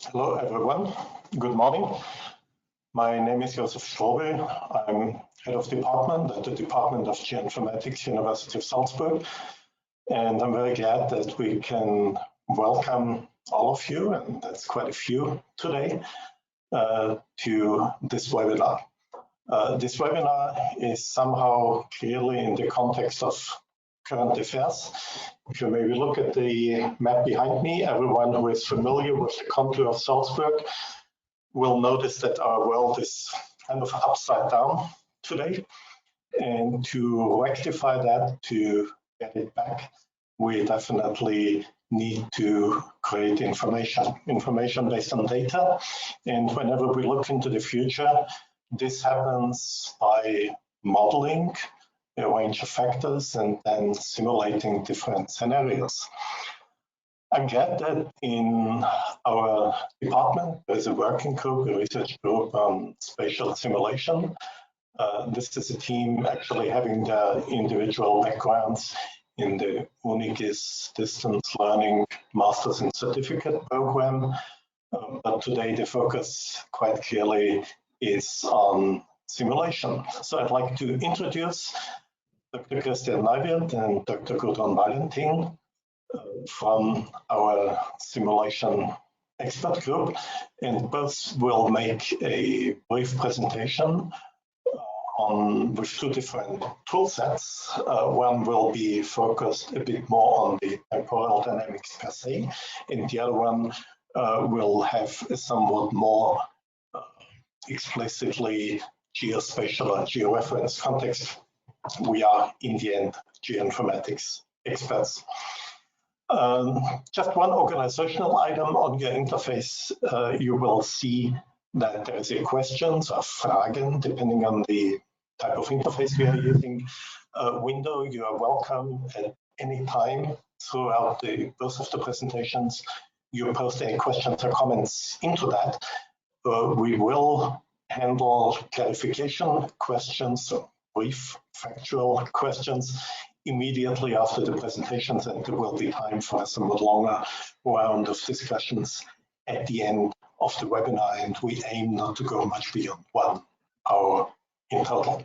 Hello, everyone. Good morning. My name is Josef Strobel. I'm head of department at the Department of Geoinformatics, University of Salzburg. And I'm very glad that we can welcome all of you, and that's quite a few today, to this webinar. This webinar is somehow clearly in the context of current affairs. If you maybe look at the map behind me, everyone who is familiar with the contour of Salzburg will notice that our world is kind of upside down today. And to rectify that, to get it back, we definitely need to create information based on data. And whenever we look into the future, this happens by modeling a range of factors and then simulating different scenarios. I'm glad that in our department, there's a working group, a research group on spatial simulation. This is a team actually having their individual backgrounds in the UNIGIS distance learning master's and certificate program. But today the focus quite clearly is on simulation. So I'd like to introduce Dr. Christian Neuwirth and Dr. Gudrun Valentin from our simulation expert group, and both will make a brief presentation with two different tool sets. One will be focused a bit more on the temporal dynamics per se, and the other one will have a somewhat more explicitly geospatial or georeference context. We are, in the end, geoinformatics experts. Just one organizational item on your interface. You will see that there is a questions or Fragen, depending on the type of interface we are using, window. You are welcome at any time throughout both of the presentations. You post any questions or comments into that. We will handle clarification questions, brief factual questions immediately after the presentations, and there will be time for a somewhat longer round of discussions at the end of the webinar, and we aim not to go much beyond 1 hour in total.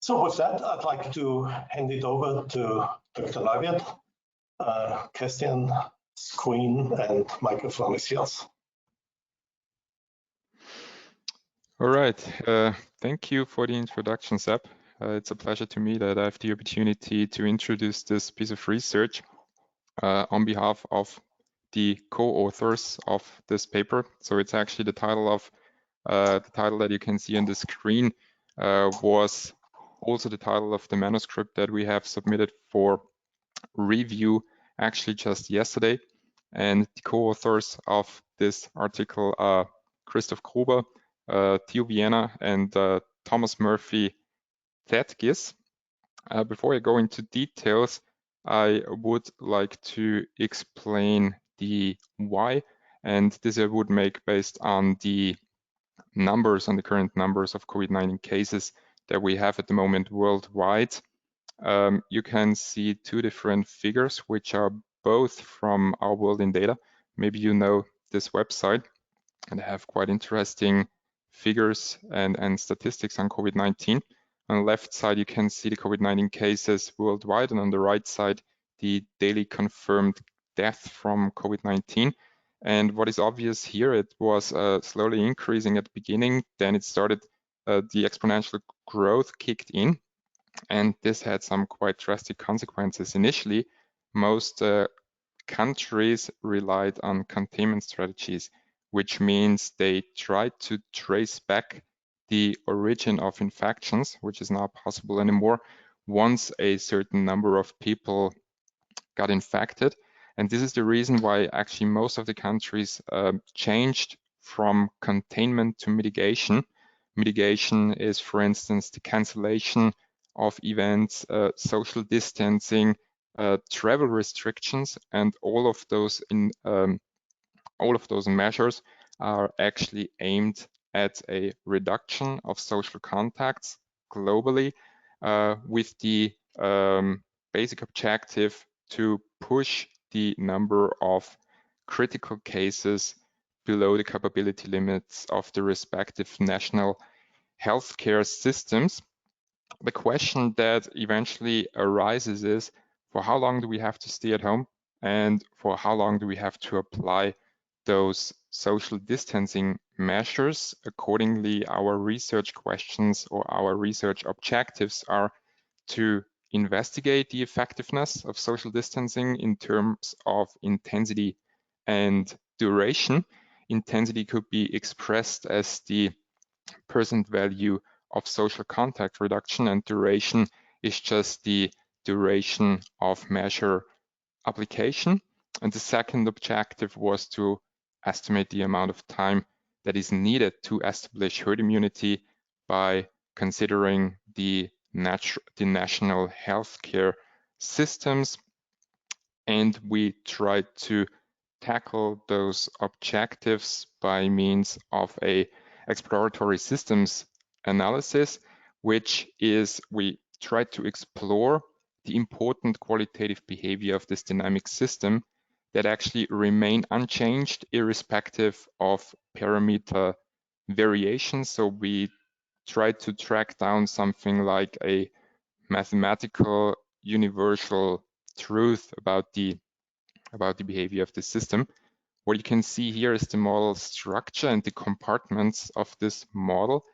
So with that, I'd like to hand it over to Dr. Neuwirth. Christian, screen and microphone is yours. All right, thank you for the introduction, Seb. It's a pleasure to me that I have the opportunity to introduce this piece of research on behalf of the co-authors of this paper. So it's actually the title that you can see on the screen was also the title of the manuscript that we have submitted for review actually just yesterday. And the co-authors of this article are Christoph Gruber, Theo Vienna, and Thomas Murphy Thadgis. Before I go into details, I would like to explain the why, and this I would make based on the numbers, on the current numbers of COVID-19 cases that we have at the moment worldwide. You can see two different figures, which are both from Our World in Data. Maybe you know this website, and they have quite interesting figures and statistics on COVID-19. On the left side, you can see the COVID-19 cases worldwide, and on the right side, the daily confirmed death from COVID-19. And what is obvious here, it was slowly increasing at the beginning, then it started, the exponential growth kicked in, and this had some quite drastic consequences. Initially, most countries relied on containment strategies, which means they tried to trace back the origin of infections, which is not possible anymore once a certain number of people got infected. And this is the reason why actually most of the countries changed from containment to mitigation. Mitigation is, for instance, the cancellation of events, social distancing, travel restrictions, and all of those measures are actually aimed at a reduction of social contacts globally, with the basic objective to push the number of critical cases below the capability limits of the respective national healthcare systems. The question that eventually arises is, for how long do we have to stay at home, and for how long do we have to apply those social distancing measures? Accordingly, our research questions or our research objectives are to investigate the effectiveness of social distancing in terms of intensity and duration. Intensity could be expressed as the percent value of social contact reduction, and duration is just the duration of measure application. And the second objective was to estimate the amount of time that is needed to establish herd immunity by considering the national healthcare systems. And we tried to tackle those objectives by means of a exploratory systems analysis, which is we tried to explore the important qualitative behavior of this dynamic system that actually remain unchanged irrespective of parameter variations. So we tried to track down something like a mathematical universal truth about the behavior of the system. What you can see here is the model structure and the compartments of this model.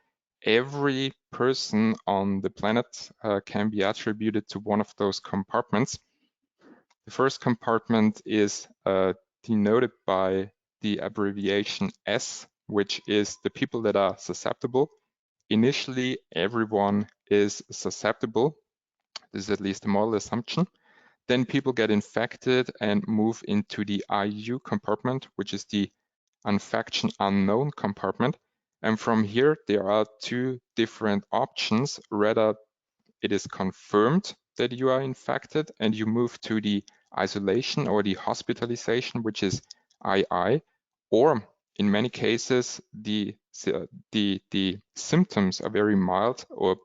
Every person on the planet can be attributed to one of those compartments. The first compartment is denoted by the abbreviation S, which is the people that are susceptible. Initially, everyone is susceptible. This is at least a model assumption. Then people get infected and move into the IU compartment, which is the infection unknown compartment. And from here, there are two different options. Rather, it is confirmed that you are infected and you move to the isolation or the hospitalization, which is II, or in many cases, the symptoms are very mild, or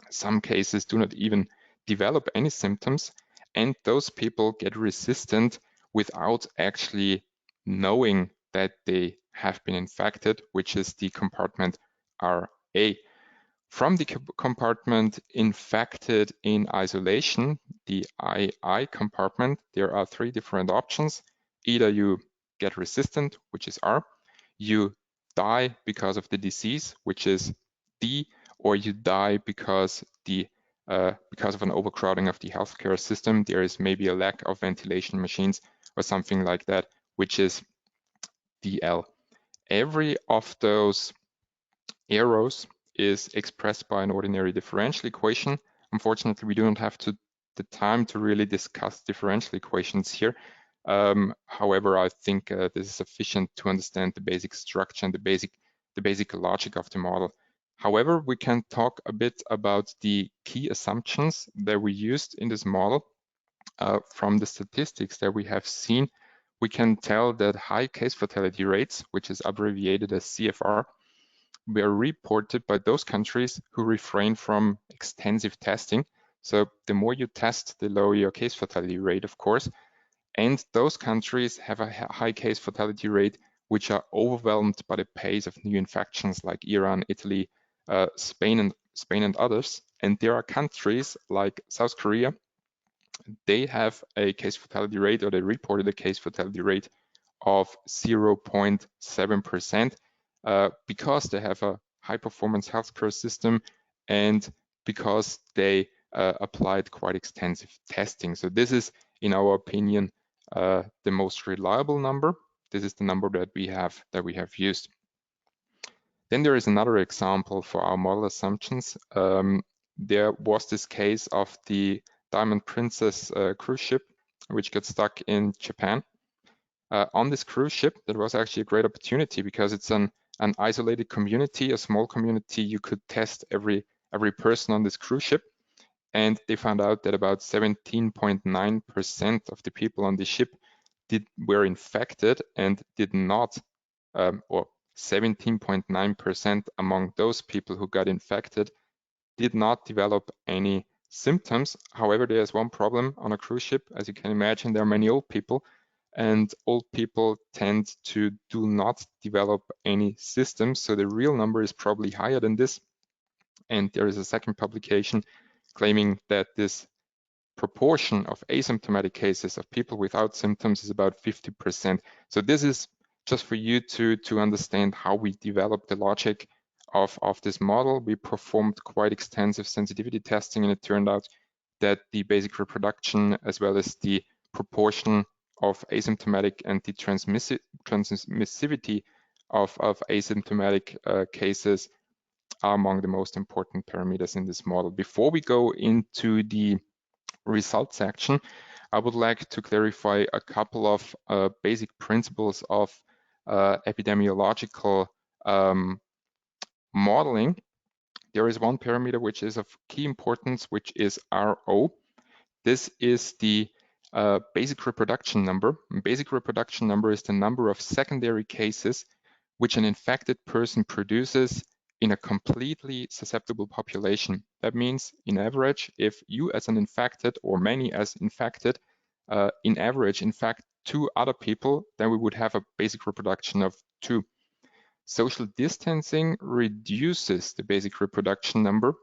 some cases do not even develop any symptoms, and those people get resistant without actually knowing that they have been infected, which is the compartment RA. From the compartment infected in isolation, the II compartment, there are three different options. Either you get resistant, which is R, you die because of the disease, which is D, or you die because of an overcrowding of the healthcare system. There is maybe a lack of ventilation machines or something like that, which is DL. Every of those arrows is expressed by an ordinary differential equation. Unfortunately, we do not have the time to really discuss differential equations here. However, I think this is sufficient to understand the basic structure and the basic logic of the model. However, we can talk a bit about the key assumptions that we used in this model. From the statistics that we have seen, we can tell that high case fatality rates, which is abbreviated as CFR, were reported by those countries who refrain from extensive testing. So the more you test, the lower your case fatality rate, of course. And those countries have a high case fatality rate, which are overwhelmed by the pace of new infections like Iran, Italy, Spain and others. And there are countries like South Korea, they have a case fatality rate, or they reported a case fatality rate of 0.7%. Because they have a high-performance healthcare system and because they applied quite extensive testing. So this is, in our opinion, the most reliable number. This is the number that we have used. Then there is another example for our model assumptions. There was this case of the Diamond Princess cruise ship, which got stuck in Japan. On this cruise ship, that was actually a great opportunity because it's an isolated community, a small community. You could test every person on this cruise ship. And they found out that about 17.9% of the people on the ship were infected and did not, or 17.9% among those people who got infected did not develop any symptoms. However, there's one problem on a cruise ship. As you can imagine, there are many old people. and old people tend to do not develop any systems. So the real number is probably higher than this. And there is a second publication claiming that this proportion of asymptomatic cases of people without symptoms is about 50%. So this is just for you to understand how we developed the logic of this model. We performed quite extensive sensitivity testing, and it turned out that the basic reproduction as well as the proportion of asymptomatic and the transmissivity of asymptomatic cases are among the most important parameters in this model. Before we go into the results section, I would like to clarify a couple of basic principles of epidemiological modeling. There is one parameter which is of key importance, which is RO. This is the basic reproduction number. Basic reproduction number is the number of secondary cases which an infected person produces in a completely susceptible population. That means, in average, if you as an infected or many as infected, in average, infect 2 other people, then we would have a basic reproduction of 2. Social distancing reduces the basic reproduction number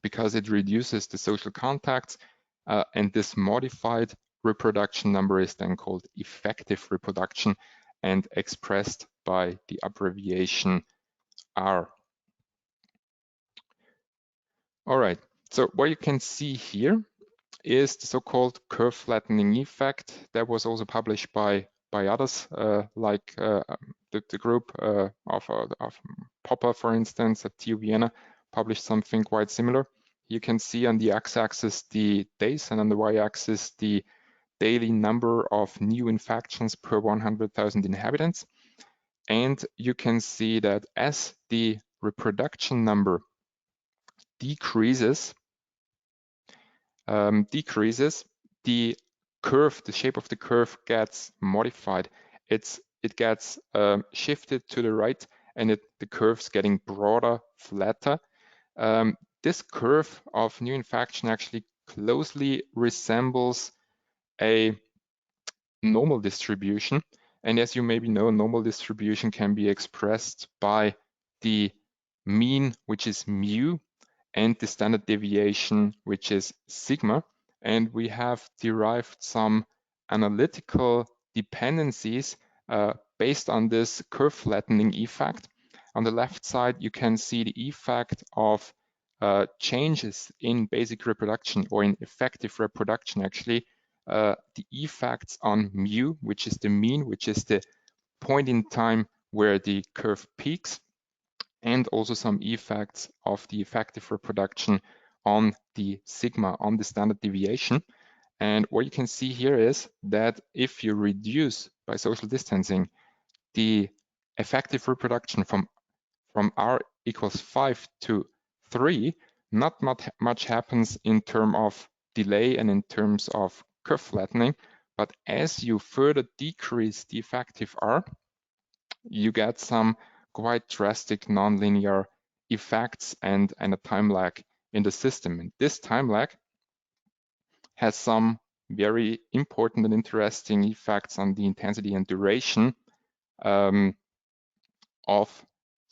because it reduces the social contacts, and this modified reproduction number is then called effective reproduction and expressed by the abbreviation R. All right, so what you can see here is the so-called curve flattening effect that was also published by others, like the group of Popper, for instance, at TU Vienna, published something quite similar. You can see on the x-axis the days and on the y-axis the daily number of new infections per 100,000 inhabitants. And you can see that as the reproduction number decreases, the curve, the shape of the curve gets modified. It gets shifted to the right, and the curve's getting broader, flatter. This curve of new infection actually closely resembles a normal distribution. And as you maybe know, normal distribution can be expressed by the mean, which is mu, and the standard deviation, which is sigma. And we have derived some analytical dependencies based on this curve flattening effect. On the left side, you can see the effect of changes in basic reproduction, or in effective reproduction, actually, the effects on mu, which is the mean, which is the point in time where the curve peaks, and also some effects of the effective reproduction on the sigma, on the standard deviation. And what you can see here is that if you reduce by social distancing the effective reproduction from R equals 5 to 3, not much happens in terms of delay and in terms of curve flattening. But as you further decrease the effective R, you get some quite drastic nonlinear effects and a time lag in the system. And this time lag has some very important and interesting effects on the intensity and duration of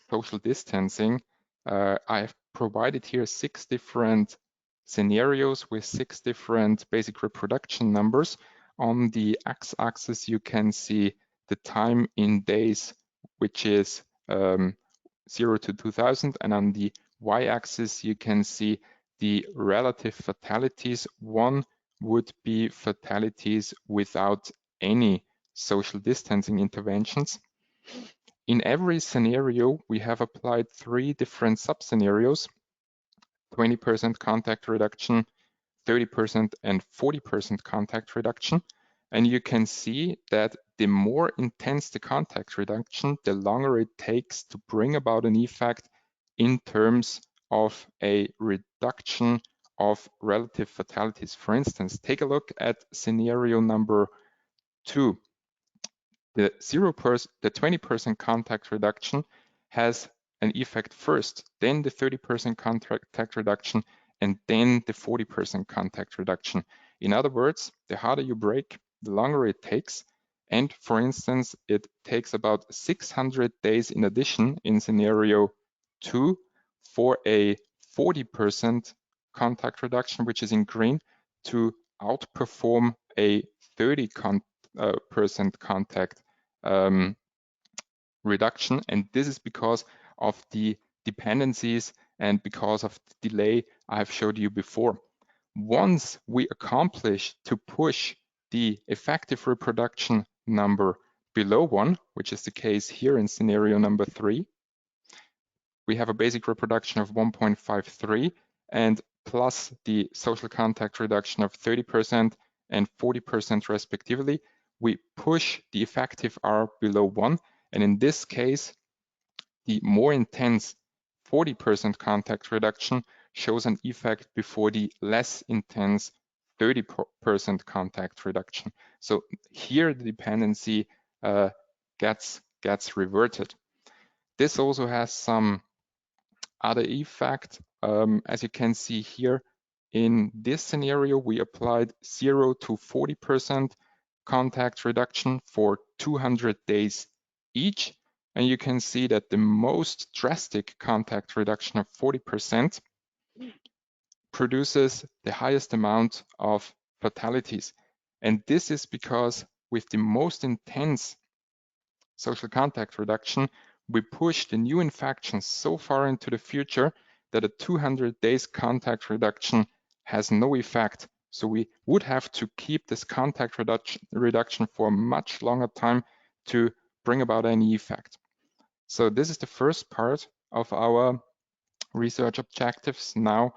social distancing. I've provided here 6 different scenarios with 6 different basic reproduction numbers. On the x-axis, you can see the time in days, which is 0 to 2000, and on the y-axis, you can see the relative fatalities. One would be fatalities without any social distancing interventions. In every scenario, we have applied 3 different sub-scenarios: 20% contact reduction, 30% and 40% contact reduction. And you can see that the more intense the contact reduction, the longer it takes to bring about an effect in terms of a reduction of relative fatalities. For instance, take a look at scenario number 2. The 20% contact reduction has an effect first, then the 30% contact reduction, and then the 40% contact reduction. In other words, the harder you break, the longer it takes. And for instance, it takes about 600 days in addition in scenario 2 for a 40% contact reduction, which is in green, to outperform a 30% contact reduction. And this is because of the dependencies and because of the delay I have showed you before. Once we accomplish to push the effective reproduction number below 1, which is the case here in scenario number 3, we have a basic reproduction of 1.53 and plus the social contact reduction of 30% and 40% respectively, we push the effective R below 1. And in this case, the more intense 40% contact reduction shows an effect before the less intense 30% contact reduction. So here the dependency gets reverted. This also has some other effect. As you can see here, in this scenario, we applied 0 to 40% contact reduction for 200 days each. And you can see that the most drastic contact reduction of 40% produces the highest amount of fatalities. And this is because with the most intense social contact reduction, we push the new infections so far into the future that a 200 days contact reduction has no effect. So we would have to keep this contact reduction for a much longer time to bring about any effect. So this is the first part of our research objectives. Now,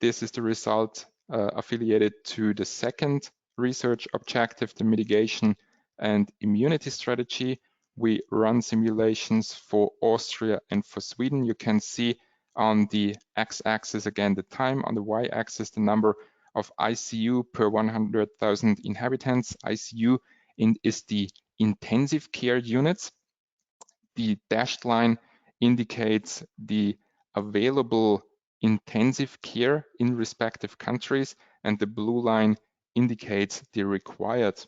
this is the result affiliated to the second research objective, the mitigation and immunity strategy. We run simulations for Austria and for Sweden. You can see on the x-axis again the time, on the y-axis the number of ICU per 100,000 inhabitants. ICU is the intensive care units. The dashed line indicates the available intensive care in respective countries, and the blue line indicates the required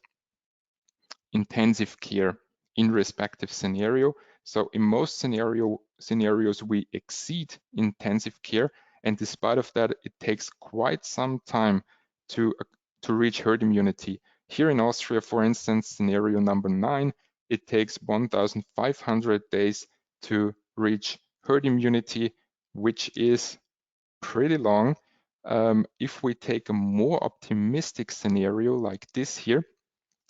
intensive care in respective scenario. So in most scenarios, we exceed intensive care, and despite of that, it takes quite some time to reach herd immunity. Here in Austria, for instance, scenario number 9, it takes 1,500 days to reach herd immunity, which is pretty long. If we take a more optimistic scenario like this here,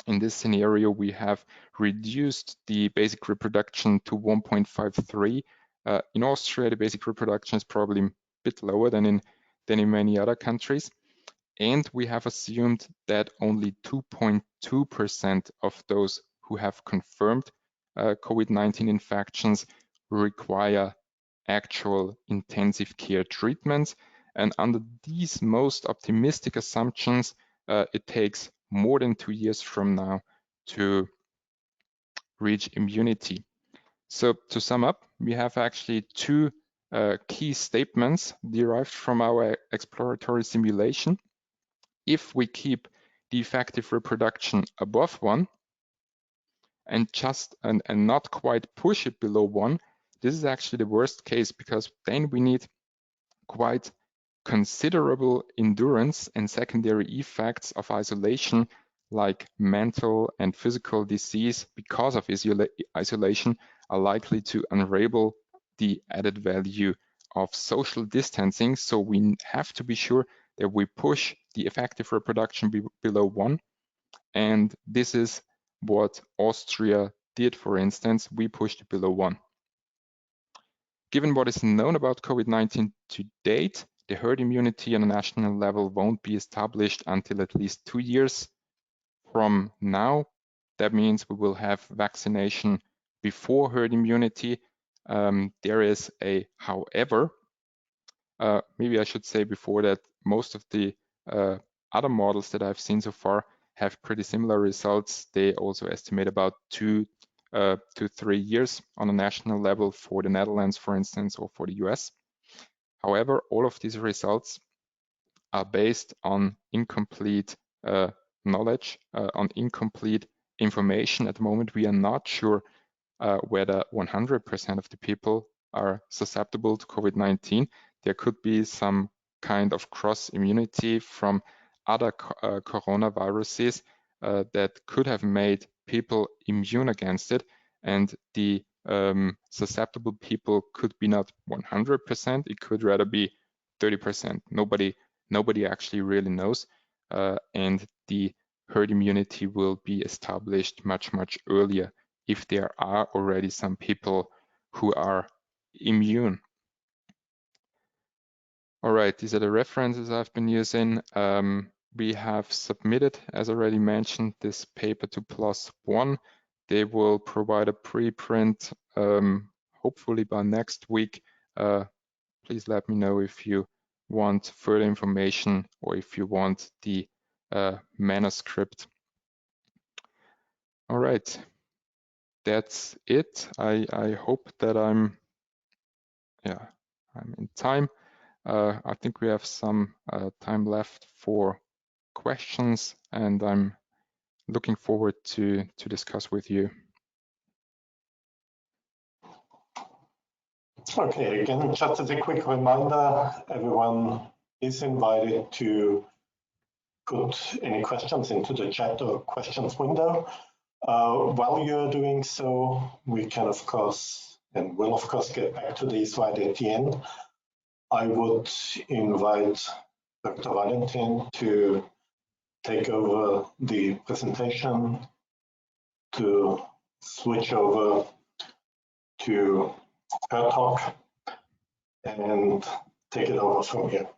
in this scenario, we have reduced the basic reproduction to 1.53. In Austria, the basic reproduction is probably a bit lower than in many other countries. And we have assumed that only 2.2% of those who have confirmed COVID-19 infections require actual intensive care treatments. And under these most optimistic assumptions, it takes more than 2 years from now to reach immunity. So to sum up, we have actually two key statements derived from our exploratory simulation. If we keep the effective reproduction above 1 and not quite push it below 1, this is actually the worst case, because then we need quite considerable endurance and secondary effects of isolation, like mental and physical disease because of isolation, are likely to unravel the added value of social distancing. So we have to be sure that we push the effective reproduction below 1. And this is what Austria did, for instance. We pushed it below 1. Given what is known about COVID-19 to date, the herd immunity on a national level won't be established until at least 2 years from now. That means we will have vaccination before herd immunity. There is a however. Maybe I should say before that most of the other models that I've seen so far have pretty similar results. They also estimate about 2 to 3 years on a national level for the Netherlands, for instance, or for the US. However, all of these results are based on incomplete knowledge, on incomplete information. At the moment, we are not sure whether 100% of the people are susceptible to COVID-19. There could be some kind of cross immunity from other coronaviruses that could have made people immune against it, and the susceptible people could be not 100%, it could rather be 30%. Nobody actually really knows, and the herd immunity will be established much earlier if there are already some people who are immune. All right, these are the references I've been using. We have submitted, as already mentioned, this paper to PLOS ONE. They will provide a preprint, hopefully by next week. Please let me know if you want further information or if you want the manuscript. All right, that's it. I hope that I'm in time. I think we have some time left for questions, and I'm looking forward to discuss with you. Okay, again, just as a quick reminder, everyone is invited to put any questions into the chat or questions window. While you're doing so, we can, of course, and will, of course, get back to these right at the end. I would invite Dr. Valentin to take over the presentation, to switch over to her talk, and take it over from here.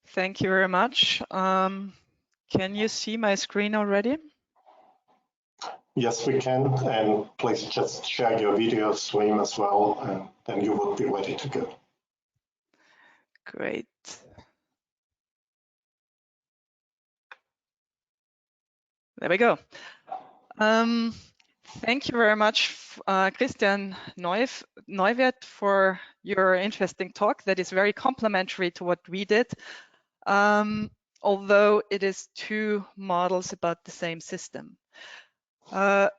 Thank you very much. Can you see my screen already? Yes, we can, and please just share your video stream as well, and then you will be ready to go. Great. There we go. Thank you very much, Christian Neuwirth, for your interesting talk that is very complementary to what we did, although it is two models about the same system. The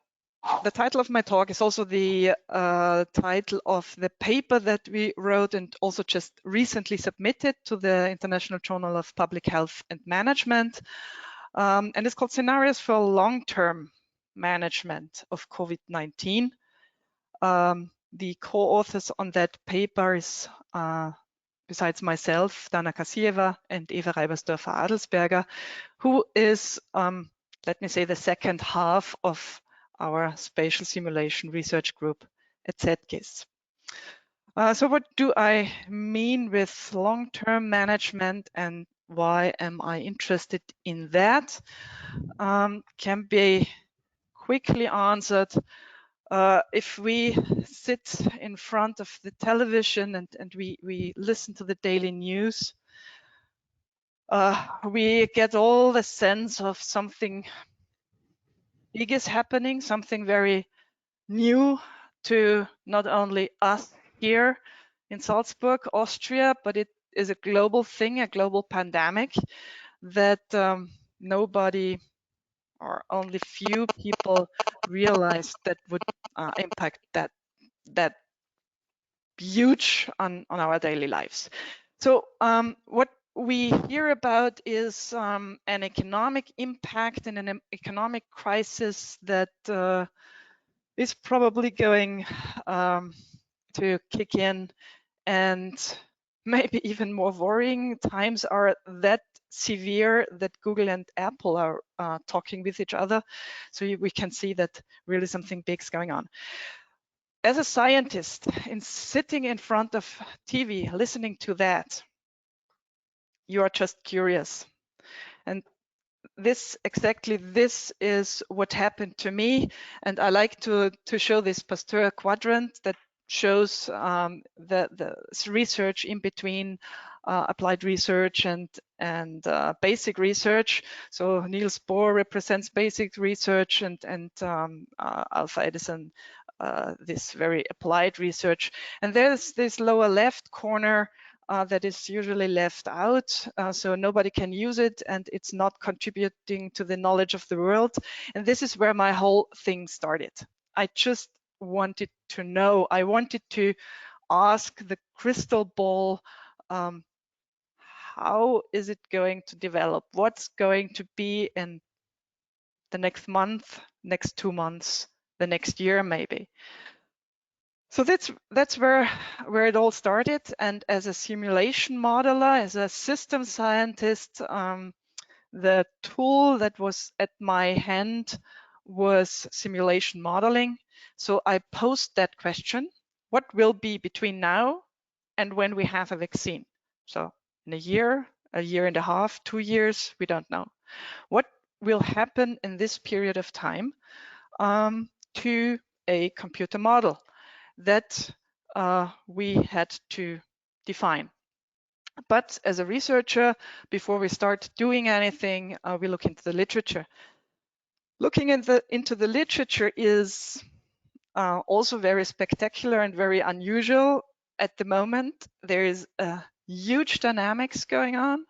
title of my talk is also the title of the paper that we wrote and also just recently submitted to the International Journal of Public Health and Management. And it's called Scenarios for Long-Term Management of COVID-19. The co-authors on that paper is, besides myself, Dana Kasieva and Eva Reibersdorfer-Adelsberger, who is, let me say, the second half of our spatial simulation research group at ZGIS. So what do I mean with long-term management and why am I interested in that? Can be quickly answered. If we sit in front of the television and we listen to the daily news, we get all the sense of something big is happening, something very new to not only us here in Salzburg, Austria, but it is a global thing, a global pandemic that nobody or only few people realized that would impact that huge on our daily lives. So what we hear about is an economic impact and an economic crisis that is probably going to kick in, and maybe even more worrying times are that severe that Google and Apple are talking with each other. So we can see that really something big is going on. As a scientist, in sitting in front of TV, listening to that, you are just curious. And this is what happened to me. And I like to show this Pasteur quadrant that shows the research in between applied research and basic research. So Niels Bohr represents basic research, and Alpha Edison this very applied research. And there's this lower left corner that is usually left out, so nobody can use it and it's not contributing to the knowledge of the world. And this is where my whole thing started. I just wanted to know, I wanted to ask the crystal ball, how is it going to develop? What's going to be in the next month, next 2 months, the next year maybe? So that's where it all started. And as a simulation modeler, as a system scientist, the tool that was at my hand was simulation modeling. So I posed that question: what will be between now and when we have a vaccine? So in a year and a half, 2 years, we don't know. What will happen in this period of time to a computer model that we had to define? But as a researcher, before we start doing anything, we look into the literature. Looking into the literature is also very spectacular and very unusual at the moment. There is a huge dynamics going on.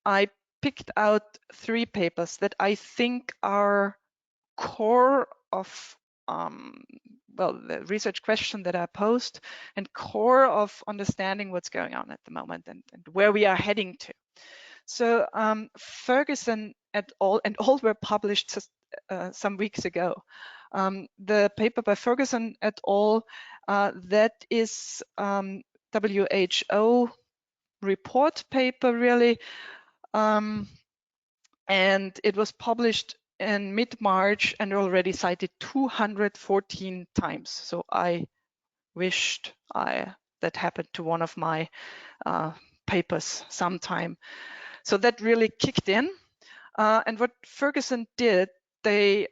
I picked out 3 papers that I think are core of well, the research question that I posed and core of understanding what's going on at the moment and where we are heading to. So Ferguson et al., and all were published just, some weeks ago. The paper by Ferguson et al., that is WHO report paper really, and it was published in mid-March and already cited 214 times. So I wished that happened to one of my papers sometime. So that really kicked in. And what Ferguson did, they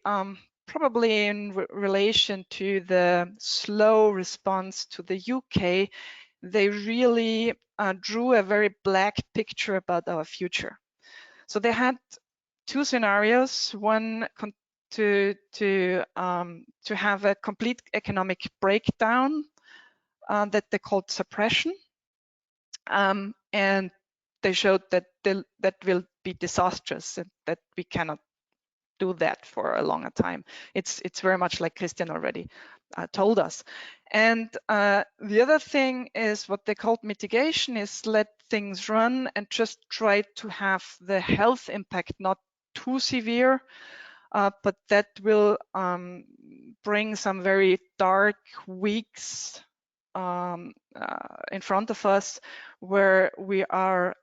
probably in relation to the slow response to the UK, they really drew a very black picture about our future. So they had 2 scenarios: one to have a complete economic breakdown that they called suppression, and they showed that that will be disastrous and that we cannot do that for a longer time. It's very much like Christian already told us. And the other thing is what they called mitigation, is let things run and just try to have the health impact not too severe, but that will bring some very dark weeks in front of us, where we are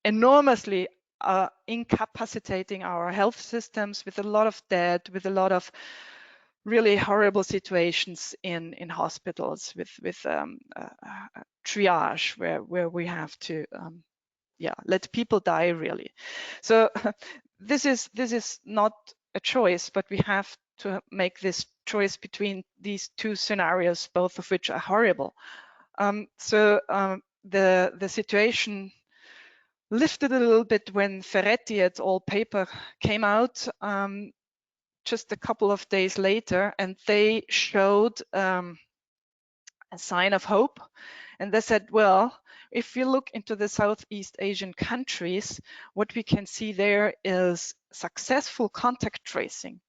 enormously incapacitating our health systems with a lot of debt, with a lot of really horrible situations in hospitals, with triage, where we have to let people die really. So this is not a choice, but we have to make this choice between these 2 scenarios, both of which are horrible. The situation lifted a little bit when Ferretti et al. Paper came out just a couple of days later, and they showed a sign of hope. And they said, well, if you look into the Southeast Asian countries, what we can see there is successful contact tracing.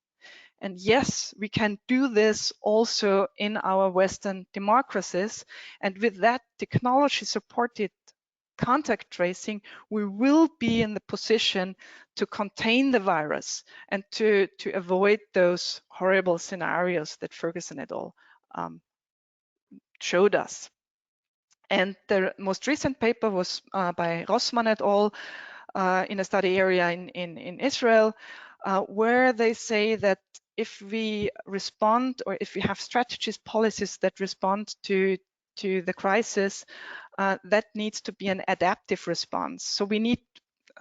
And yes, we can do this also in our Western democracies. And with that technology supported contact tracing, we will be in the position to contain the virus and to avoid those horrible scenarios that Ferguson et al. Showed us. And the most recent paper was by Rossmann et al. In a study area in Israel, where they say that if we respond, or if we have strategies, policies that respond to the crisis, that needs to be an adaptive response. So we need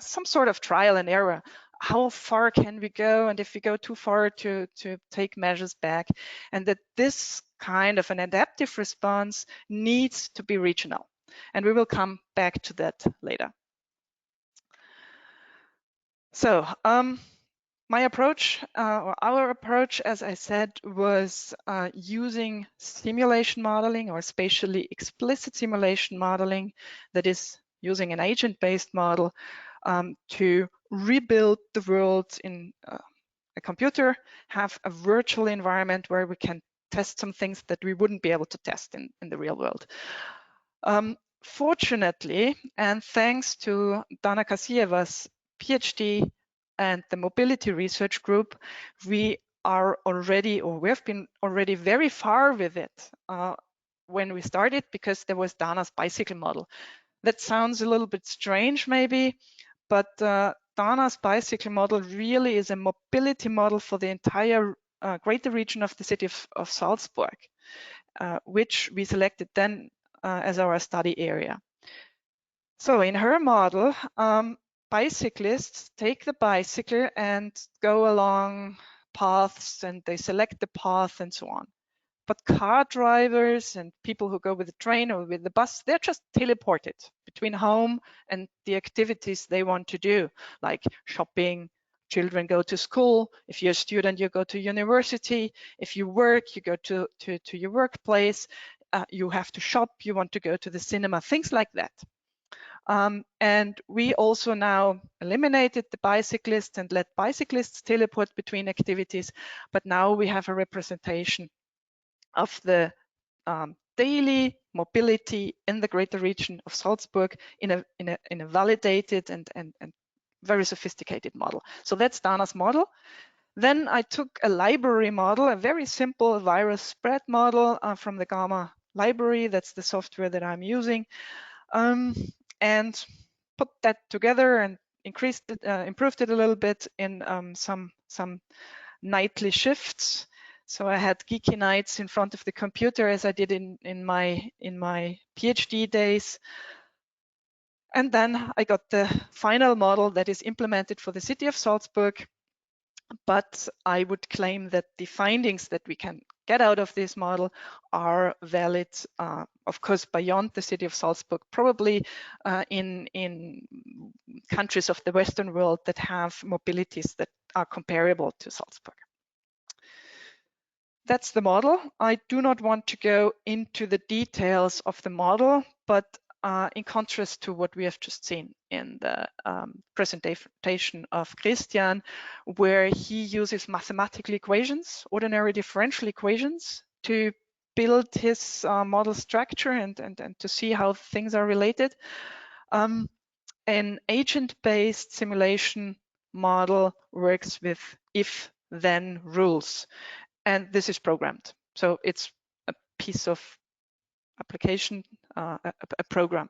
some sort of trial and error. How far can we go? And if we go too far, to take measures back, and that this kind of an adaptive response needs to be regional. And we will come back to that later. So my approach, or our approach, as I said, was using simulation modeling or spatially explicit simulation modeling, that is using an agent-based model to rebuild the world in a computer, have a virtual environment where we can test some things that we wouldn't be able to test in the real world. Fortunately, and thanks to Dana Kasieva's PhD and the mobility research group, we are already, or we have been already very far with it when we started, because there was Dana's bicycle model. That sounds a little bit strange maybe, but Dana's bicycle model really is a mobility model for the entire greater region of the city of Salzburg, which we selected then as our study area. So in her model, bicyclists take the bicycle and go along paths, and they select the path and so on. But car drivers and people who go with the train or with the bus, they're just teleported between home and the activities they want to do, like shopping. Children go to school. If you're a student, you go to university. If you work, you go to your workplace. You have to shop, you want to go to the cinema, things like that. And we also now eliminated the bicyclists and let bicyclists teleport between activities, but now we have a representation of the daily mobility in the greater region of Salzburg in a validated and very sophisticated model. So that's Dana's model. Then I took a library model, a very simple virus spread model from the Gamma library. That's the software that I'm using. And put that together and increased it, improved it a little bit in some nightly shifts. So I had geeky nights in front of the computer, as I did in my PhD days. And then I got the final model that is implemented for the city of Salzburg. But I would claim that the findings that we can get out of this model are valid, of course, beyond the city of Salzburg, probably in countries of the Western world that have mobilities that are comparable to Salzburg. That's the model. I do not want to go into the details of the model, but in contrast to what we have just seen in the presentation of Christian, where he uses mathematical equations, ordinary differential equations, to build his model structure and to see how things are related. An agent-based simulation model works with if-then rules, and this is programmed. So it's a piece of application, a program.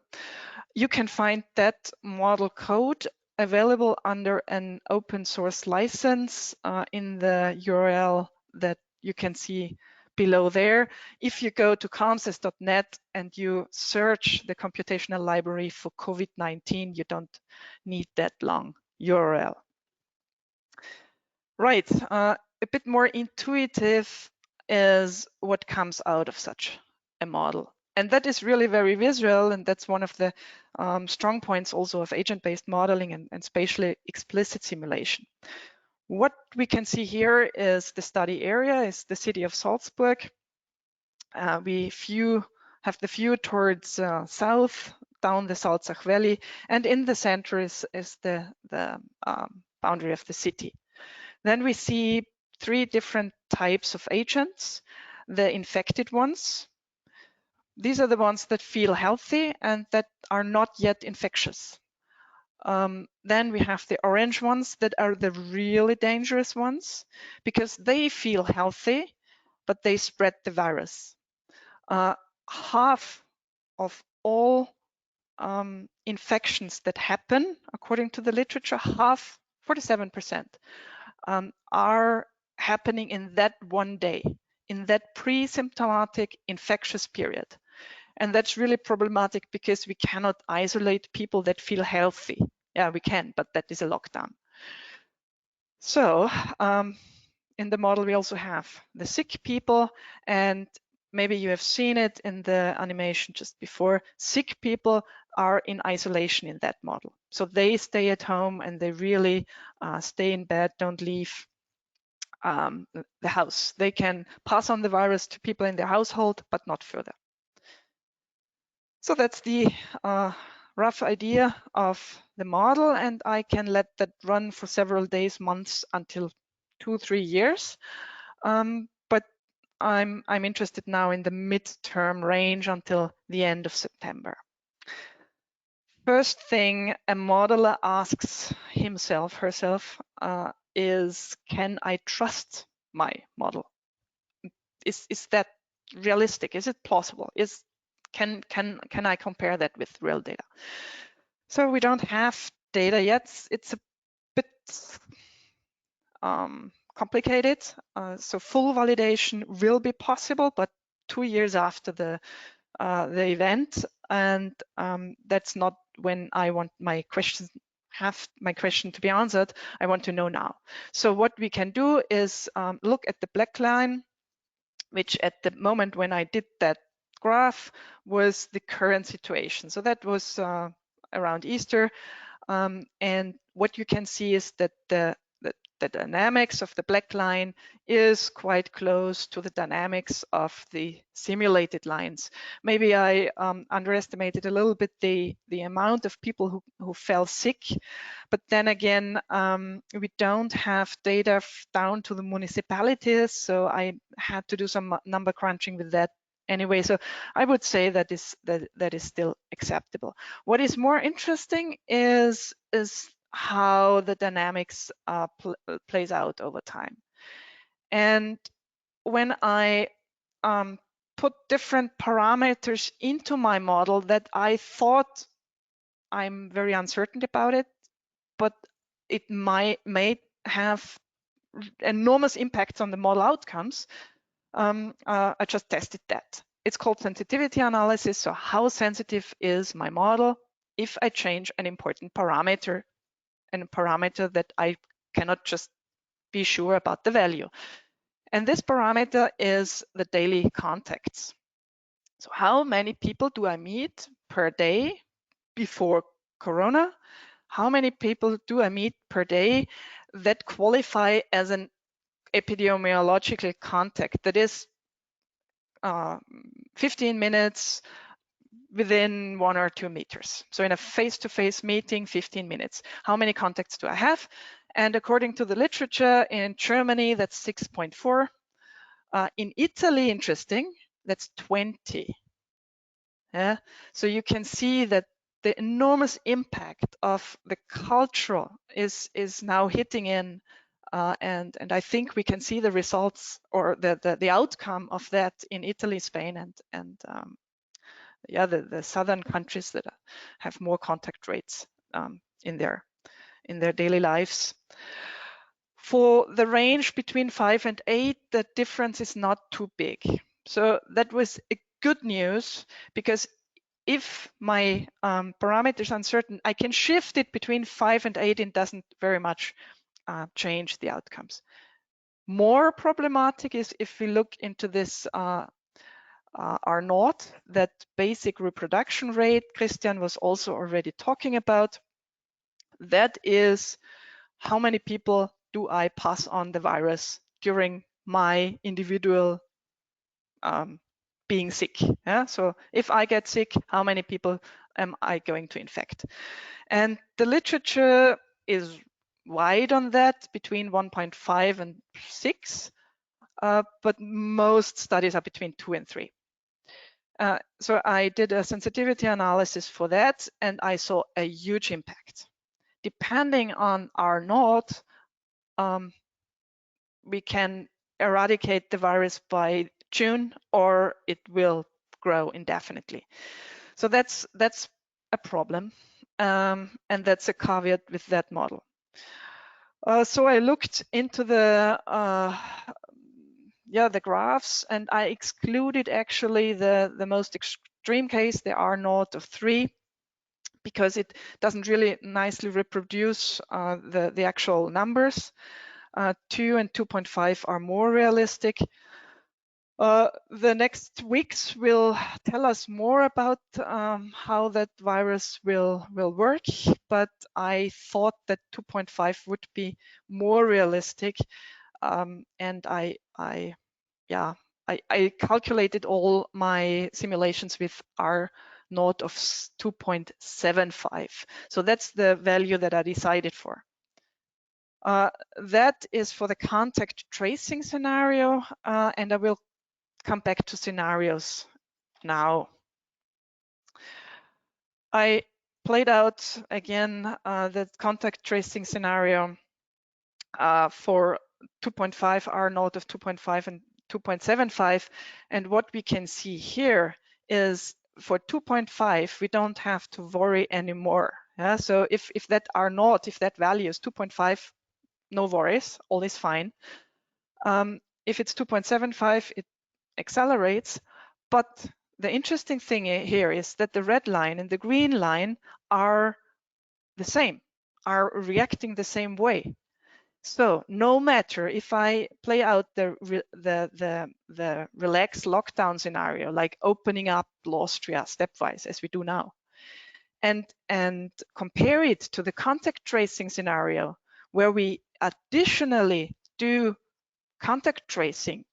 You can find that model code available under an open source license in the URL that you can see below there. If you go to calmsys.net and you search the computational library for COVID-19, you don't need that long URL. Right, a bit more intuitive is what comes out of such a model. And that is really very visual, and that's one of the strong points also of agent-based modeling and spatially explicit simulation. What we can see here is the study area, is the city of Salzburg. We have the view towards south, down the Salzach Valley, and in the center is the boundary of the city. Then we see three different types of agents. The infected ones. These are the ones that feel healthy and that are not yet infectious. Then we have the orange ones that are the really dangerous ones because they feel healthy, but they spread the virus. Half of all infections that happen, according to the literature, 47%, are happening in that one day, in that pre-symptomatic infectious period. And that's really problematic because we cannot isolate people that feel healthy. Yeah, we can, but that is a lockdown. So in the model, we also have the sick people, and maybe you have seen it in the animation just before, sick people are in isolation in that model. So they stay at home and they really stay in bed, don't leave the house. They can pass on the virus to people in their household, but not further. So that's the rough idea of the model, and I can let that run for several days, months, until 2-3 years. But I'm interested now in the midterm range until the end of September. First thing a modeler asks himself, herself, is, can I trust my model? Is that realistic? Is it plausible? Can I compare that with real data? So we don't have data yet. It's a bit complicated. So full validation will be possible, but 2 years after the event, and that's not when I want my question to be answered. I want to know now. So what we can do is look at the black line, which at the moment when I did that graph was the current situation. So that was around Easter. And what you can see is that the dynamics of the black line is quite close to the dynamics of the simulated lines. Maybe I underestimated a little bit the amount of people who fell sick, but then again, we don't have data down to the municipalities, so I had to do some number crunching with that anyway. So I would say that is still acceptable. What is more interesting is how the dynamics plays out over time. And when I put different parameters into my model that I thought I'm very uncertain about it, but it may have enormous impacts on the model outcomes, I just tested that. It's called sensitivity analysis. So how sensitive is my model if I change an important parameter, and a parameter that I cannot just be sure about the value. And this parameter is the daily contacts. So how many people do I meet per day before Corona? How many people do I meet per day that qualify as an epidemiological contact? That is 15 minutes within 1 or 2 meters. So in a face-to-face meeting, 15 minutes. How many contacts do I have? And according to the literature, in Germany, that's 6.4. In Italy, interesting, that's 20. Yeah. So you can see that the enormous impact of the cultural is now hitting in, and I think we can see the results or the outcome of that in Italy, Spain, and yeah, the southern countries that have more contact rates in their daily lives. For the range between 5 and 8, the difference is not too big. So that was a good news, because if my parameter is uncertain, I can shift it between 5 and 8 and doesn't very much change the outcomes. More problematic is if we look into this R0, that basic reproduction rate Christian was also already talking about. That is, how many people do I pass on the virus during my individual being sick? Yeah? So if I get sick, how many people am I going to infect? And the literature is wide on that, between 1.5 and 6, but most studies are between 2 and 3. So I did a sensitivity analysis for that, and I saw a huge impact. Depending on R0, we can eradicate the virus by June, or it will grow indefinitely. So that's a problem, and that's a caveat with that model. So I looked into the graphs, and I excluded actually the most extreme case, the R0 of 3, because it doesn't really nicely reproduce the actual numbers. 2 and 2.5 are more realistic. The next weeks will tell us more about how that virus will work, but I thought that 2.5 would be more realistic, and I calculated all my simulations with R naught of 2.75. So that's the value that I decided for. That is for the contact tracing scenario, and I will come back to scenarios now. I played out again the contact tracing scenario for 2.5, R naught of 2.5 and 2.75. And what we can see here is for 2.5, we don't have to worry anymore. Yeah? So if that R naught, if that value is 2.5, no worries, all is fine. If it's 2.75, it accelerates. But the interesting thing here is that the red line and the green line are the same, are reacting the same way. So no matter if I play out the relaxed lockdown scenario, like opening up Austria stepwise as we do now, and compare it to the contact tracing scenario, where we additionally do contact tracing,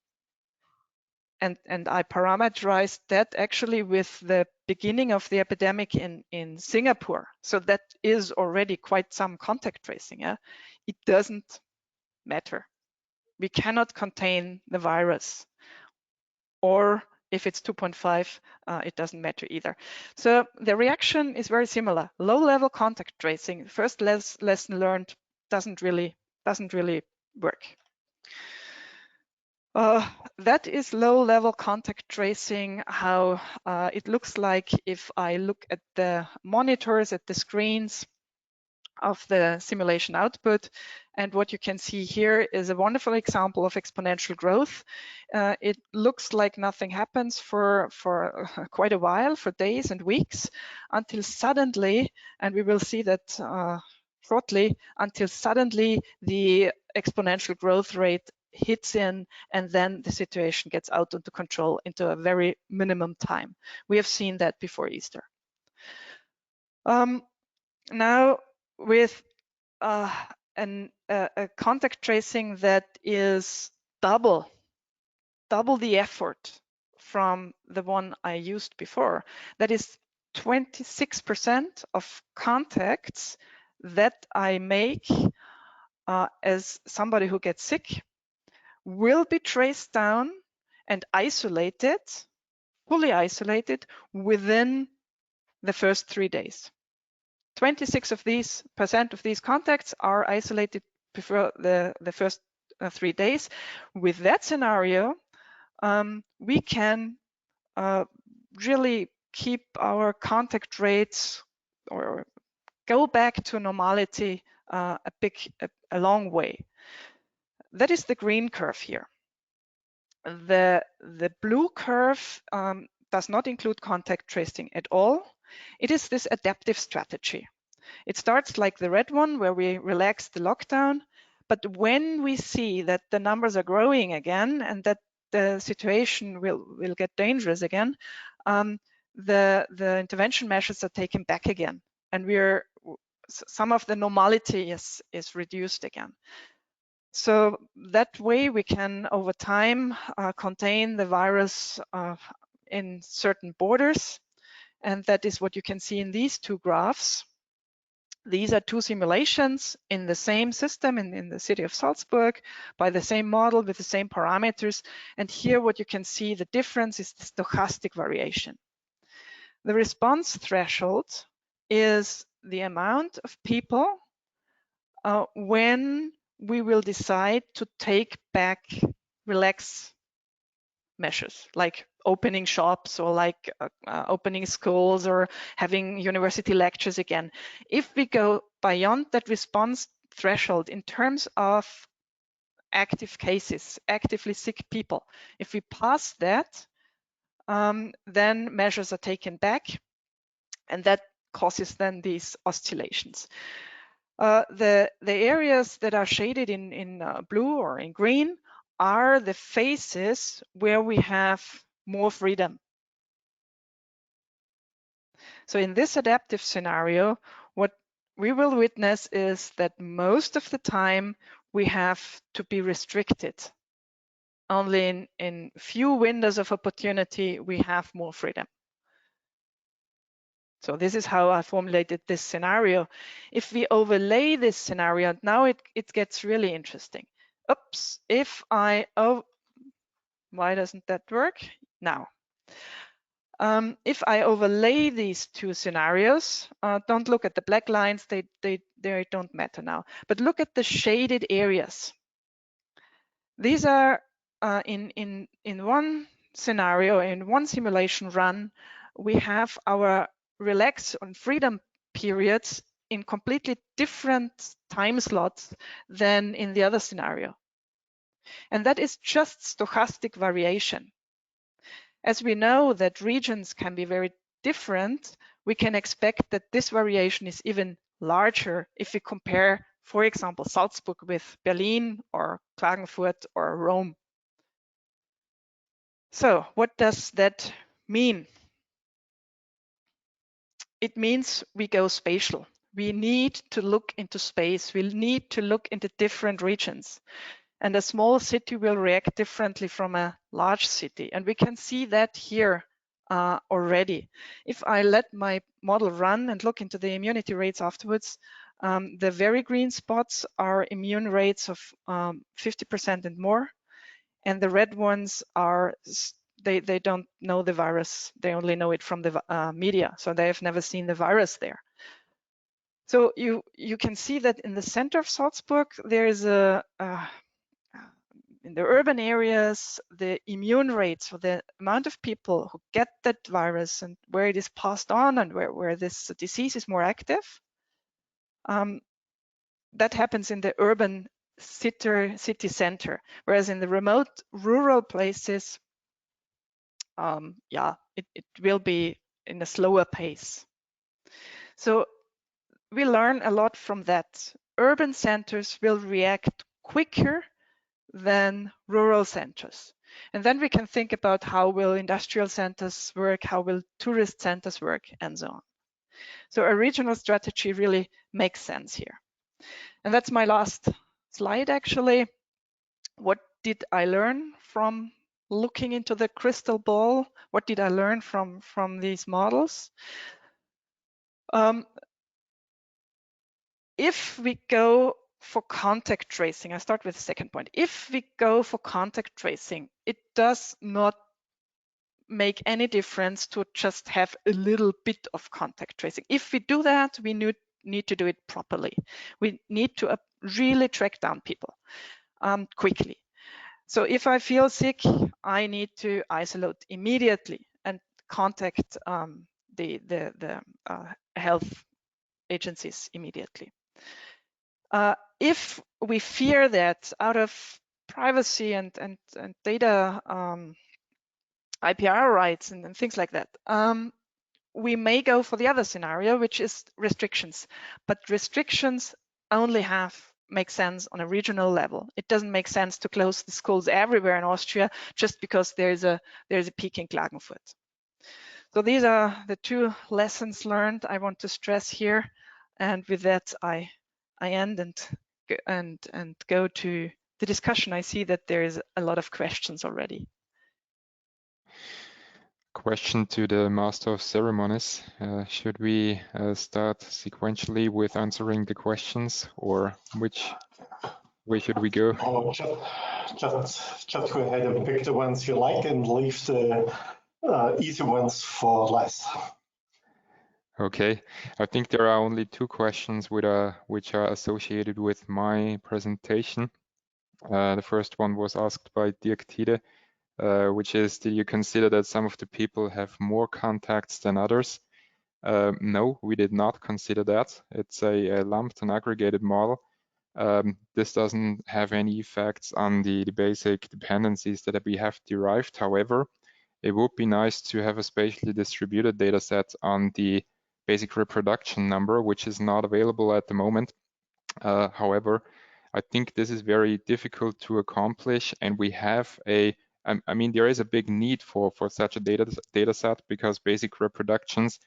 and I parameterized that actually with the beginning of the epidemic in Singapore. So that is already quite some contact tracing. Yeah? It doesn't matter. We cannot contain the virus. Or if it's 2.5, it doesn't matter either. So the reaction is very similar. Low-level contact tracing, first lesson learned, doesn't really work. That is low-level contact tracing, how it looks like if I look at the monitors, at the screens of the simulation output. And what you can see here is a wonderful example of exponential growth. It looks like nothing happens for quite a while, for days and weeks, until suddenly, and we will see that shortly, until suddenly the exponential growth rate hits in, and then the situation gets out of control into a very minimum time. We have seen that before Easter. Now, with a contact tracing that is double the effort from the one I used before, that is 26% of contacts that I make as somebody who gets sick will be traced down and isolated, fully isolated, within the first 3 days. 26% of these contacts are isolated before the first 3 days. With that scenario, we can really keep our contact rates or go back to normality a long way. That is the green curve here. The blue curve does not include contact tracing at all. It is this adaptive strategy. It starts like the red one, where we relax the lockdown, but when we see that the numbers are growing again and that the situation will get dangerous again, the intervention measures are taken back again, and some of the normality is reduced again. So that way we can, over time, contain the virus in certain borders. And that is what you can see in these two graphs. These are two simulations in the same system in the city of Salzburg by the same model with the same parameters. And here what you can see, the difference is the stochastic variation. The response threshold is the amount of people when we will decide to take back relax measures, like opening shops or like opening schools or having university lectures again. If we go beyond that response threshold in terms of active cases, actively sick people, if we pass that, then measures are taken back, and that causes then these oscillations. The areas that are shaded in blue or in green are the phases where we have more freedom. So in this adaptive scenario, what we will witness is that most of the time we have to be restricted. Only in few windows of opportunity we have more freedom. So this is how I formulated this scenario. If we overlay this scenario, now it gets really interesting. Oops, if I, oh, why doesn't that work? Now, if I overlay these two scenarios, don't look at the black lines, they don't matter now, but look at the shaded areas. These are in one scenario, in one simulation run, we have our relax and freedom periods in completely different time slots than in the other scenario. And that is just stochastic variation. As we know that regions can be very different, we can expect that this variation is even larger if we compare, for example, Salzburg with Berlin or Klagenfurt or Rome. So what does that mean? It means we go spatial. We need to look into space. We need to look into different regions. And a small city will react differently from a large city. And we can see that here already. If I let my model run and look into the immunity rates afterwards, the very green spots are immune rates of 50% and more. And the red ones are, they don't know the virus. They only know it from the media. So they have never seen the virus there. So you can see that in the center of Salzburg, there is in the urban areas, the immune rates, or the amount of people who get that virus and where it is passed on and where this disease is more active, that happens in the urban city center, whereas in the remote rural places, it will be in a slower pace. So we learn a lot from that. Urban centers will react quicker than rural centers. And then we can think about how will industrial centers work, how will tourist centers work, and so on. So a regional strategy really makes sense here. And that's my last slide, actually. What did I learn from looking into the crystal ball? What did I learn from these models? If we go for contact tracing, I start with the second point. If we go for contact tracing, it does not make any difference to just have a little bit of contact tracing. If we do that, we need to do it properly. We need to really track down people quickly. So if I feel sick, I need to isolate immediately and contact the health agencies immediately. If we fear that out of privacy and data IPR rights and things like that, we may go for the other scenario, which is restrictions. But restrictions only make sense on a regional level. It doesn't make sense to close the schools everywhere in Austria just because there's a peak in Klagenfurt. So these are the two lessons learned I want to stress here. And with that, I end and go to the discussion. I see that there is a lot of questions already. Question to the Master of Ceremonies. Should we start sequentially with answering the questions, or which way should we go? Oh, just go ahead and pick the ones you like and leave the easy ones for last. Okay, I think there are only two questions which are associated with my presentation. The first one was asked by Dirk Tiede, which is, did you consider that some of the people have more contacts than others? No, we did not consider that. It's a lumped and aggregated model. This doesn't have any effects on the basic dependencies that we have derived. However, it would be nice to have a spatially distributed data set on the basic reproduction number, which is not available at the moment. However, I think this is very difficult to accomplish, and we have I mean, there is a big need for such a data set, because basic reproductions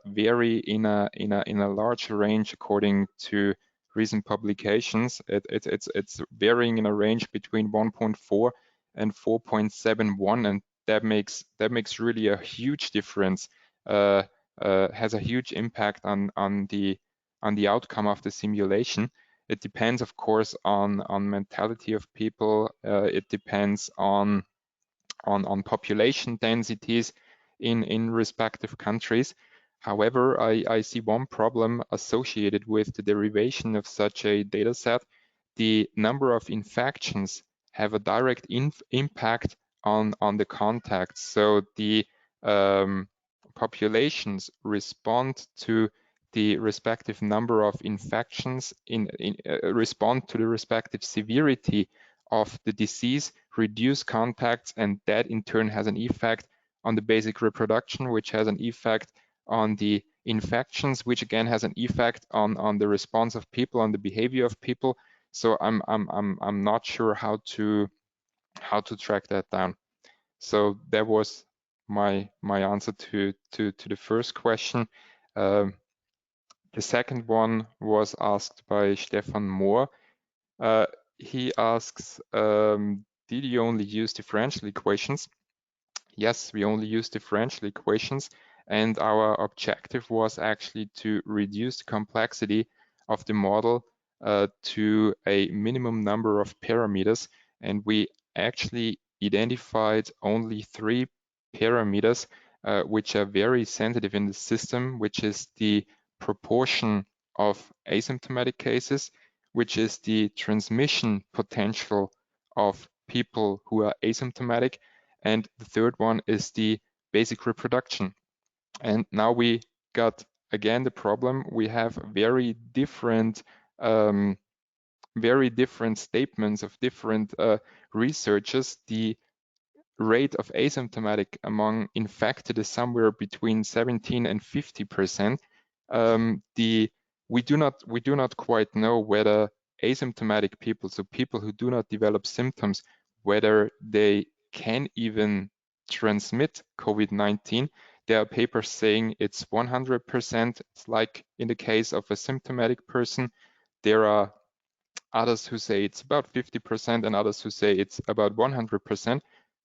vary in a large range according to recent publications. It's varying in a range between 1.4 and 4.71, and that makes really a huge difference. Has a huge impact on the outcome of the simulation. It depends, of course, on mentality of people. It depends on population densities in respective countries. However, I see one problem associated with the derivation of such a data set. The number of infections have a direct impact on the context. So the populations respond to the respective number of infections respond to the respective severity of the disease, reduce contacts, and that in turn has an effect on the basic reproduction, which has an effect on the infections, which again has an effect on the response of people, on the behavior of people. So I'm not sure how to track that down. So that was my answer to the first question. The second one was asked by Stefan Mohr. He asks, did you only use differential equations? Yes, we only use differential equations, and our objective was actually to reduce the complexity of the model to a minimum number of parameters, and we actually identified only 3 parameters which are very sensitive in the system, which is the proportion of asymptomatic cases, which is the transmission potential of people who are asymptomatic, and the third one is the basic reproduction. And now we got again the problem. We have very different statements of different researchers. The rate of asymptomatic among infected is somewhere between 17 and 50%. We do not quite know whether asymptomatic people, so people who do not develop symptoms, whether they can even transmit COVID-19. There are papers saying it's 100%. It's like in the case of a symptomatic person. There are others who say it's about 50% and others who say it's about 100%.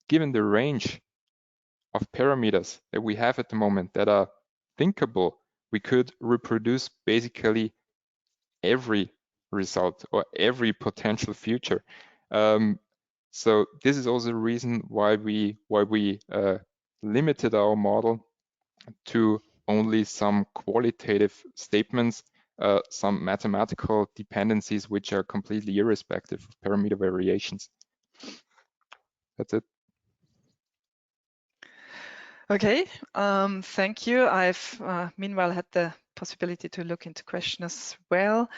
Given the range of parameters that we have at the moment that are thinkable, we could reproduce basically every result or every potential future. So this is also the reason why we limited our model to only some qualitative statements, some mathematical dependencies which are completely irrespective of parameter variations. That's it. Okay, thank you. I've meanwhile had the possibility to look into questions as well.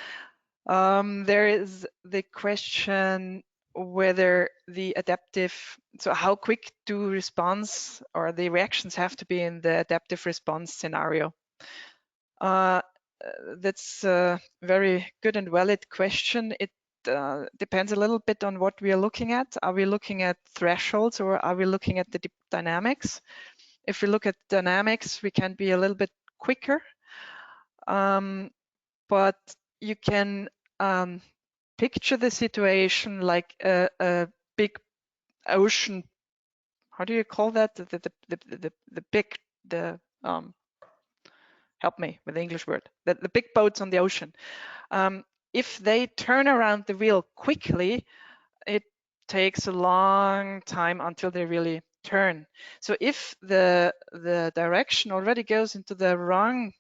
There is the question whether the adaptive, so how quick do response or the reactions have to be in the adaptive response scenario? That's a very good and valid question. It depends a little bit on what we are looking at. Are we looking at thresholds or are we looking at the dynamics? If we look at dynamics, we can be a little bit quicker, but you can picture the situation like a big ocean. How do you call that? Help me with the English word. The big boats on the ocean. If they turn around the wheel quickly, it takes a long time until they really turn. So if the direction already goes into the wrong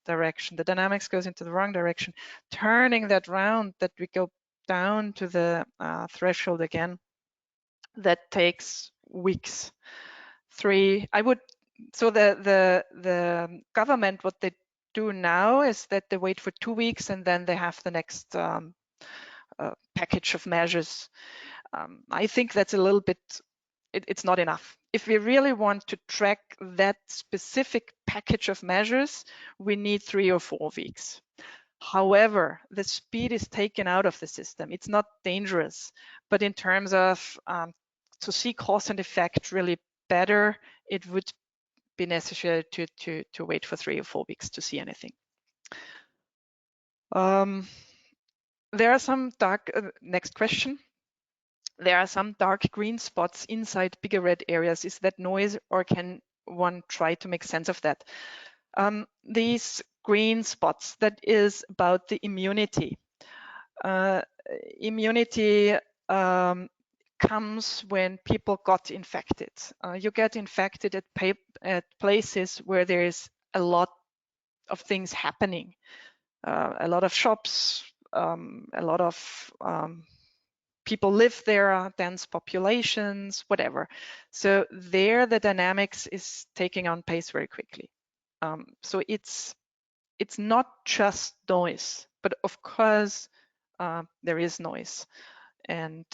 direction, the dynamics goes into the wrong direction, turning that round, that we go down to the threshold again, that takes weeks. So the government, what they do now is that they wait for 2 weeks and then they have the next package of measures. I think that's a little bit, it's not enough. If we really want to track that specific package of measures, we need 3 or 4 weeks. However, the speed is taken out of the system. It's not dangerous, but in terms of to see cause and effect really better, it would be necessary to wait for 3 or 4 weeks to see anything. There are some dark, next question. There are some dark green spots inside bigger red areas. Is that noise, or can one try to make sense of that? These green spots, that is about the immunity. Immunity comes when people got infected. You get infected at places where there is a lot of things happening, a lot of shops, a lot of people live there, dense populations, whatever. So there the dynamics is taking on pace very quickly. So it's not just noise, but of course there is noise, and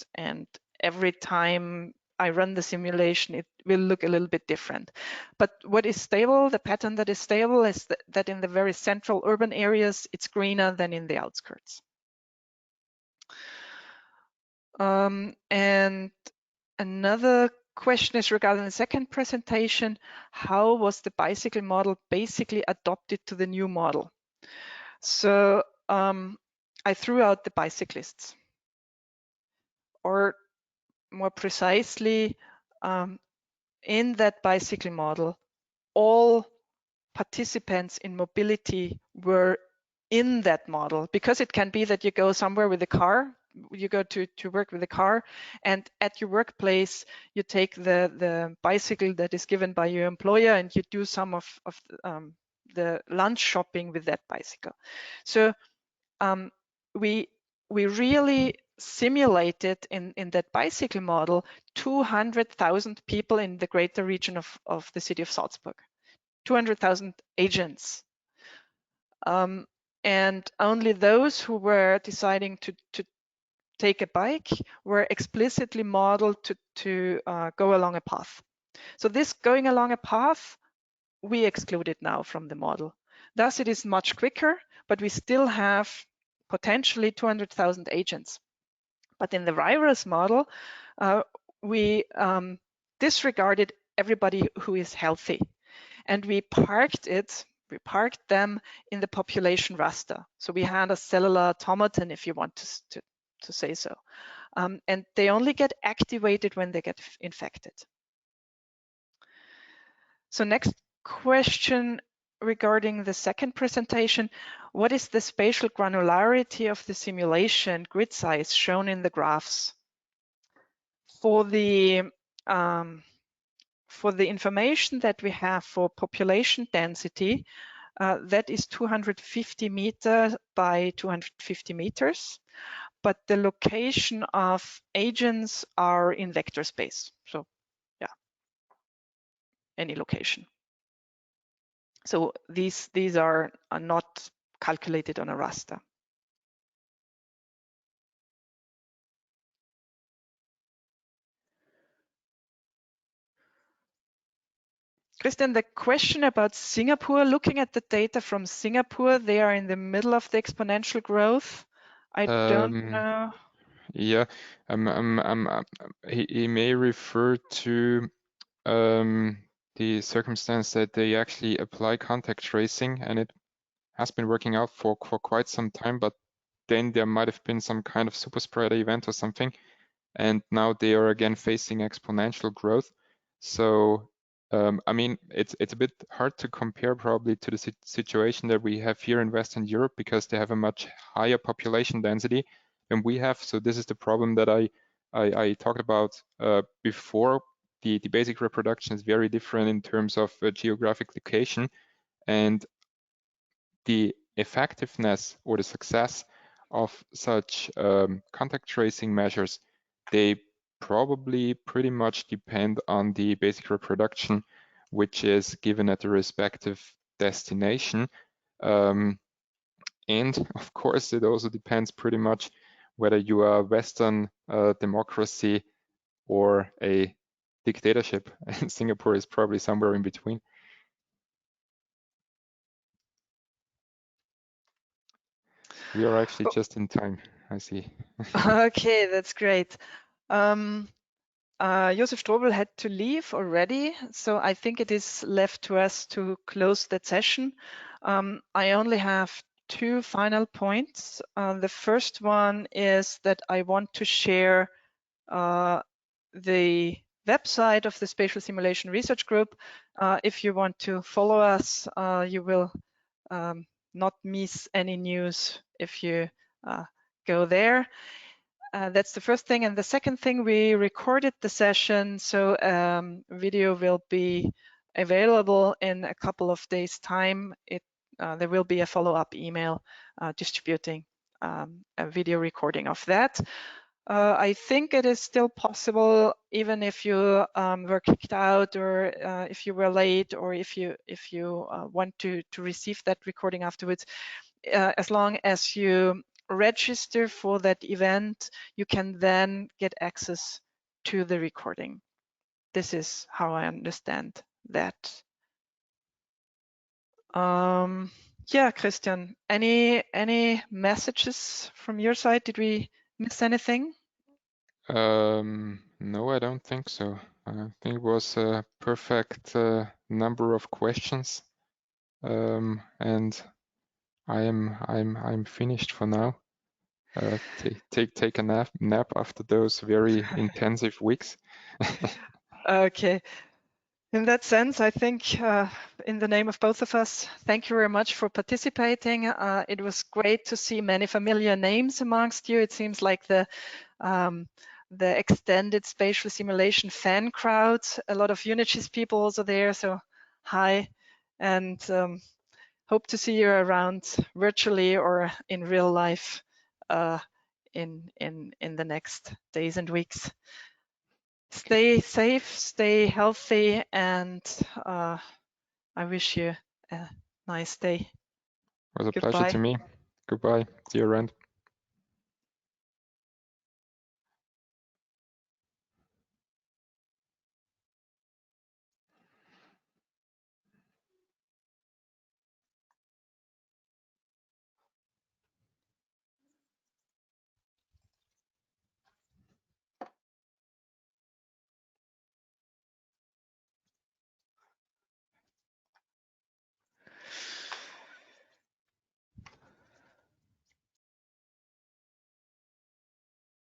every time I run the simulation, it will look a little bit different. But what is stable, the pattern that is stable, is that in the very central urban areas, it's greener than in the outskirts. And another question is regarding the second presentation. How was the bicycle model basically adopted to the new model? So I threw out the bicyclists, or more precisely, in that bicycle model, all participants in mobility were in that model, because it can be that you go somewhere with a car, you go to work with a car, and at your workplace you take the bicycle that is given by your employer, and you do some of the lunch shopping with that bicycle. So we really simulated in that bicycle model 200,000 people in the greater region of the city of Salzburg, 200,000 agents. And only those who were deciding to take a bike were explicitly modeled to go along a path. So this going along a path, we excluded now from the model. Thus, it is much quicker, but we still have potentially 200,000 agents. But in the virus model, we disregarded everybody who is healthy, and we parked them in the population raster. So we had a cellular automaton, if you want to say so. And they only get activated when they get infected. So next question regarding the second presentation: what is the spatial granularity of the simulation grid size shown in the graphs? For the information that we have for population density, that is 250 meters by 250 meters, but the location of agents are in vector space. So yeah, any location. So these are not calculated on a raster. Christian, the question about Singapore, looking at the data from Singapore, they are in the middle of the exponential growth. I don't know. Yeah, he may refer to the circumstance that they actually apply contact tracing, and it has been working out for quite some time, but then there might have been some kind of super spreader event or something, and now they are again facing exponential growth. So I mean, it's a bit hard to compare probably to the situation that we have here in Western Europe, because they have a much higher population density than we have. So this is the problem that I talked about before. The basic reproduction is very different in terms of geographic location, and the effectiveness or the success of such contact tracing measures, they probably pretty much depend on the basic reproduction, which is given at the respective destination. And of course, it also depends pretty much whether you are a Western democracy or a dictatorship. And Singapore is probably somewhere in between. We are actually just in time, I see. Okay, that's great. Josef Strobel had to leave already, so I think it is left to us to close that session. I only have 2 final points. The first one is that I want to share the website of the Spatial Simulation Research Group. If you want to follow us, you will not miss any news if you go there. That's the first thing. And the second thing, we recorded the session, so video will be available in a couple of days' time. There will be a follow-up email distributing a video recording of that. I think it is still possible, even if you were kicked out, or if you were late, or if you want to receive that recording afterwards, as long as you register for that event, you can then get access to the recording. This is how I understand that. Yeah, Christian, any messages from your side? Did we miss anything? No, I don't think so. I think it was a perfect number of questions, and I'm finished for now. Take a nap after those very intensive weeks. Okay. In that sense, I think in the name of both of us, thank you very much for participating. It was great to see many familiar names amongst you. It seems like the extended spatial simulation fan crowd, a lot of Unisys people also there, so hi, and hope to see you around virtually or in real life in the next days and weeks. Stay safe, stay healthy, and I wish you a nice day. It was a Goodbye. pleasure to me. Goodbye. See you around.